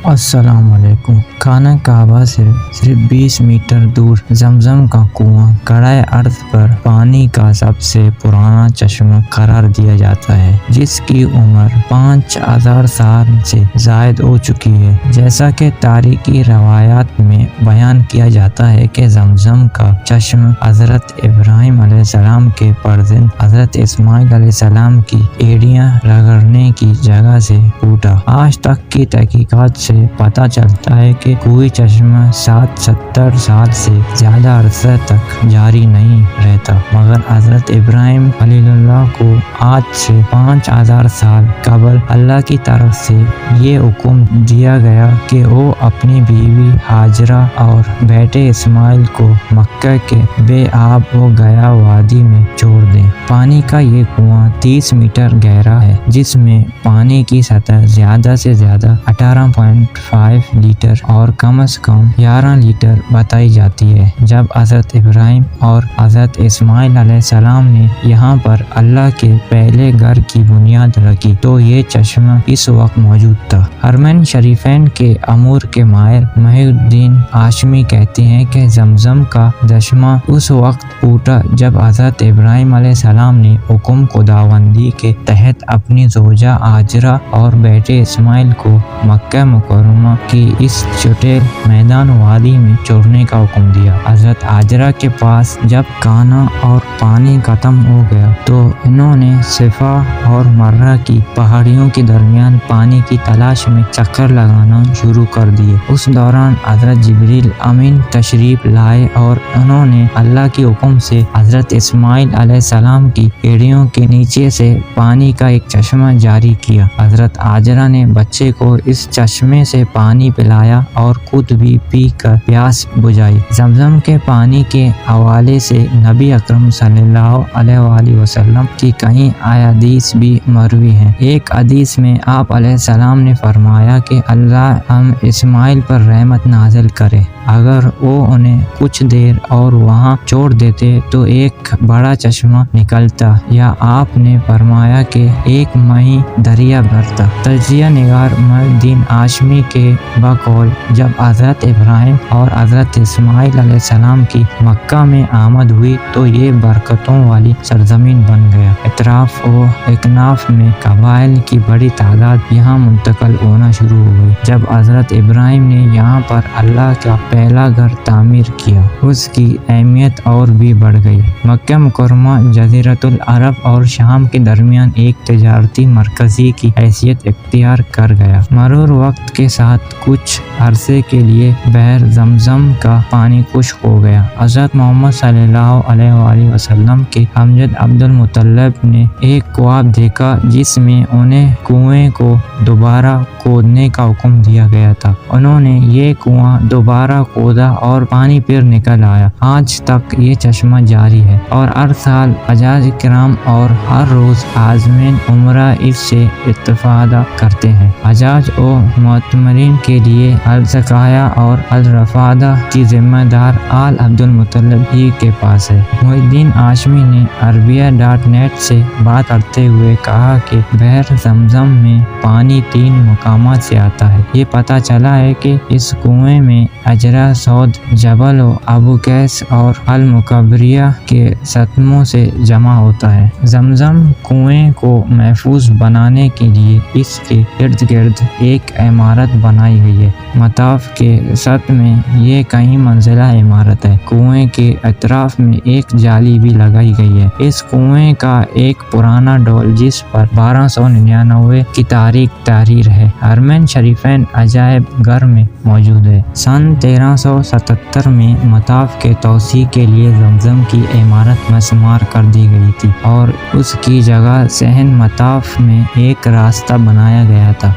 السلام علیکم۔ خانہ کعبہ سے صرف 20 میٹر دور زمزم کا کنواں کرۂ ارض پر پانی کا سب سے پرانا چشمہ قرار دیا جاتا ہے، جس کی عمر 5000 سال سے زائد ہو چکی ہے۔ جیسا کہ تاریخی روایات میں بیان کیا جاتا ہے کہ زمزم کا چشمہ حضرت ابراہیم علیہ السلام کے فرزند حضرت اسماعیل علیہ السلام کی ایڑیاں رگڑنے کی جگہ سے پھوٹا۔ آج تک کی تحقیقات سے پتہ چلتا ہے کہ کوئی چشمہ 70 سال سے زیادہ عرصہ تک جاری نہیں رہتا، مگر حضرت ابراہیم خلیل اللہ کو آج سے 5000 سال قبل اللہ کی طرف سے یہ حکم دیا گیا کہ وہ اپنی بیوی ہاجرہ اور بیٹے اسماعیل کو مکہ کے بے آب و گیا وادی میں چھوڑ دیں۔ پانی کا یہ کنواں 30 میٹر گہرا ہے، جس میں پانی کی سطح زیادہ سے زیادہ 18.5 لیٹر اور کم از کم 11 لیٹر بتائی جاتی ہے۔ جب حضرت ابراہیم اور حضرت اسماعیل علیہ السلام نے یہاں پر اللہ کے پہلے گھر کی بنیاد رکھی تو یہ چشمہ اس وقت موجود تھا۔ حرمین شریفین کے امور کے ماہر محی الدین ہاشمی کہتے ہیں کہ زمزم کا چشمہ اس وقت پھوٹا جب حضرت ابراہیم علیہ السلام نے حکم خداوندی کے تحت اپنی زوجہ ہاجرہ اور بیٹے اسماعیل کو مکہ مکرمہ کی اس چٹیل میدان وادی میں چھوڑنے کا حکم دیا۔ حضرت ہاجرہ کے پاس جب کھانا اور پانی ختم ہو گیا تو انہوں نے صفا اور مرہ کی پہاڑیوں کے درمیان پانی کی تلاش میں چکر لگانا شروع کر دیے۔ اس دوران حضرت جبریل امین تشریف لائے اور انہوں نے اللہ کے حکم سے حضرت اسماعیل علیہ السلام کی ایڑیوں کے نیچے سے پانی کا ایک چشمہ جاری کیا۔ حضرت ہاجرہ نے بچے کو اس چشمے سے پانی پلایا اور خود بھی پی کر پیاس بجھائی۔ زمزم کے پانی کے حوالے سے نبی اکرم صلی اللہ علیہ وآلہ وسلم کی کئی احادیث بھی مروی ہیں۔ ایک حدیث میں آپ علیہ السلام نے فرمایا کہ اللہ ہم اسماعیل پر رحمت نازل کرے، اگر وہ انہیں کچھ دیر اور وہاں چھوڑ دیتے تو ایک بڑا چشمہ نکلتا، یا آپ نے فرمایا کہ ایک مہی دریا بھرتا۔ تجزیہ نگار محی الدین ہاشمی کے بقول جب حضرت ابراہیم اور حضرت اسماعیل علیہ السلام کی مکہ میں آمد ہوئی تو یہ برکتوں والی سرزمین بن گیا۔ اطراف و اکناف میں قبائل کی بڑی تعداد یہاں منتقل ہونا شروع ہو گئی۔ جب حضرت ابراہیم نے یہاں پر اللہ کا پہلا گھر تعمیر کیا، اس کی اہمیت اور بھی بڑھ گئی۔ مکہ مکرمہ جزیرۃ العرب اور شام کے درمیان ایک تجارتی مرکزی کی حیثیت اختیار کر گیا۔ مرور وقت کے ساتھ کچھ عرصے کے لیے بحر زمزم کا پانی خشک ہو گیا۔ حضرت محمد صلی اللہ علیہ وآلہ وسلم کے امجد عبد المطلب نے ایک خواب دیکھا جس میں انہیں کنویں کو دوبارہ کھودنے کا حکم دیا گیا تھا۔ انہوں نے یہ کنواں دوبارہ کھودا اور پانی پھر نکل آیا۔ آج تک یہ چشمہ جاری ہے اور ہر سال حجاج کرام اور ہر روز عازمین عمرہ اس سے استفادہ کرتے ہیں۔ حجاج و معتمرین کے لیے السقایا اور الرفادہ کی ذمہ دار آل عبد المطلب ہی کے پاس ہے۔ محی الدین ہاشمی نے عربیہ.net سے بات کرتے ہوئے کہا کہ بحر زمزم میں پانی 3 مقامات سے آتا ہے۔ یہ پتہ چلا ہے کہ اس کنویں میں اجرا سود، جبل و ابو قیس اور المکبریہ کے ستموں سے جمع ہوتا ہے۔ زمزم کنویں کو محفوظ بنانے کے لیے اس کے ارد گرد ایک عمارت بنائی گئی ہے۔ مطاف کے سطح میں یہ کئی منزلہ عمارت ہے۔ کنویں کے اطراف میں ایک جالی بھی لگائی گئی ہے۔ اس کنویں کا ایک پرانا ڈول جس پر 1299 کی تاریخ تحریر ہے، حرمین شریفین عجائب گھر میں موجود ہے۔ سن 1377 میں مطاف کے توسیع کے لیے زمزم کی عمارت مسمار کر دی گئی تھی اور اس کی جگہ صحن مطاف میں ایک راستہ بنایا گیا تھا۔